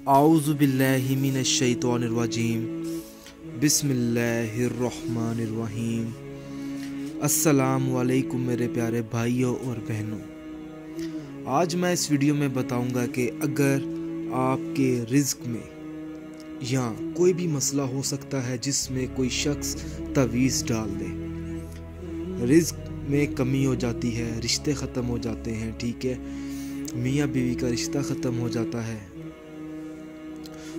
आऊज़ु बिल्लाहि मिनश शैतानिर रजीम बिस्मिल्लाहिर रहमानिर रहीम। अस्सलामु अलैकुम मेरे प्यारे भाइयों और बहनों। आज मैं इस वीडियो में बताऊंगा कि अगर आपके रिज़्क में या कोई भी मसला हो सकता है जिसमें कोई शख्स तवीज़ डाल दे, रिज़्क में कमी हो जाती है, रिश्ते ख़त्म हो जाते हैं, ठीक है, मियाँ बीवी का रिश्ता ख़त्म हो जाता है,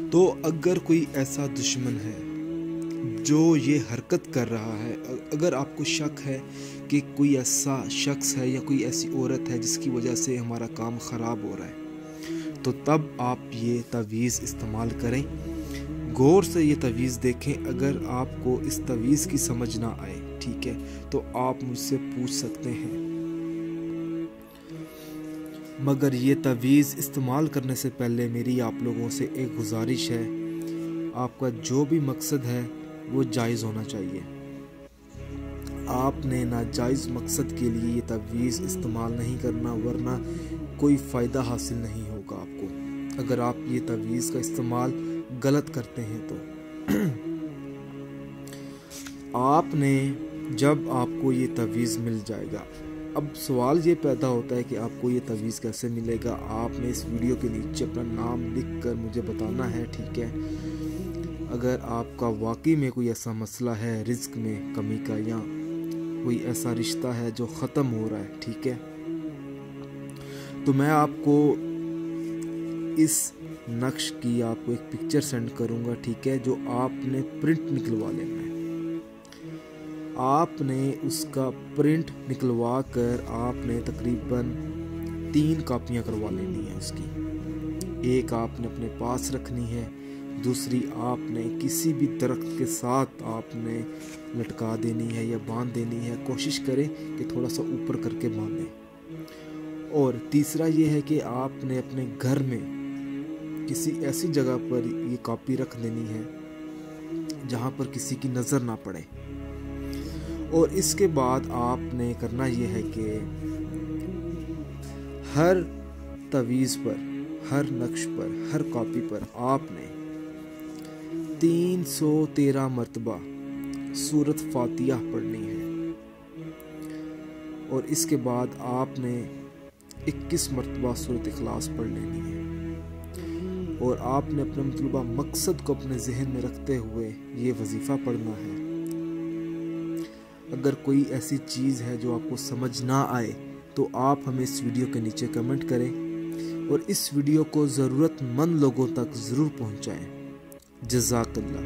तो अगर कोई ऐसा दुश्मन है जो ये हरकत कर रहा है, अगर आपको शक है कि कोई ऐसा शख्स है या कोई ऐसी औरत है जिसकी वजह से हमारा काम ख़राब हो रहा है, तो तब आप ये तवीज़ इस्तेमाल करें। गौर से ये तवीज़ देखें। अगर आपको इस तवीज़ की समझ ना आए, ठीक है, तो आप मुझसे पूछ सकते हैं, मगर ये तवीज़ इस्तेमाल करने से पहले मेरी आप लोगों से एक गुजारिश है, आपका जो भी मकसद है वो जायज़ होना चाहिए। आपने नाजायज़ मकसद के लिए ये तवीज़ इस्तेमाल नहीं करना, वरना कोई फ़ायदा हासिल नहीं होगा आपको अगर आप ये तवीज़ का इस्तेमाल गलत करते हैं तो। आपने जब आपको ये तवीज़ मिल जाएगा, अब सवाल ये पैदा होता है कि आपको ये तवीज़ कैसे मिलेगा। आपने इस वीडियो के नीचे अपना नाम लिख कर मुझे बताना है, ठीक है। अगर आपका वाकई में कोई ऐसा मसला है रिज़्क में कमी का, या कोई ऐसा रिश्ता है जो ख़त्म हो रहा है, ठीक है, तो मैं आपको इस नक्श की आपको एक पिक्चर सेंड करूँगा, ठीक है, जो आपने प्रिंट निकलवा लेना है। आपने उसका प्रिंट निकलवा कर आपने तकरीबन 3 कापियाँ करवा लेनी है उसकी। एक आपने अपने पास रखनी है, दूसरी आपने किसी भी दरख्त के साथ आपने लटका देनी है या बांध देनी है। कोशिश करें कि थोड़ा सा ऊपर करके बांधें। और तीसरा ये है कि आपने अपने घर में किसी ऐसी जगह पर ये कॉपी रख देनी है जहाँ पर किसी की नज़र ना पड़े। और इसके बाद आपने करना ये है कि हर तवीज़ पर, हर नक्श पर, हर कॉपी पर आपने 313 मरतबा सूरत फातिहा पढ़नी है। और इसके बाद आपने 21 मरतबा सूरत इखलास पढ़ लेनी है। और आपने अपने मतलूबा मकसद को अपने जहन में रखते हुए ये वजीफ़ा पढ़ना है। अगर कोई ऐसी चीज़ है जो आपको समझ ना आए तो आप हमें इस वीडियो के नीचे कमेंट करें और इस वीडियो को ज़रूरतमंद लोगों तक ज़रूर पहुंचाएं। जज़ाकल्लाह।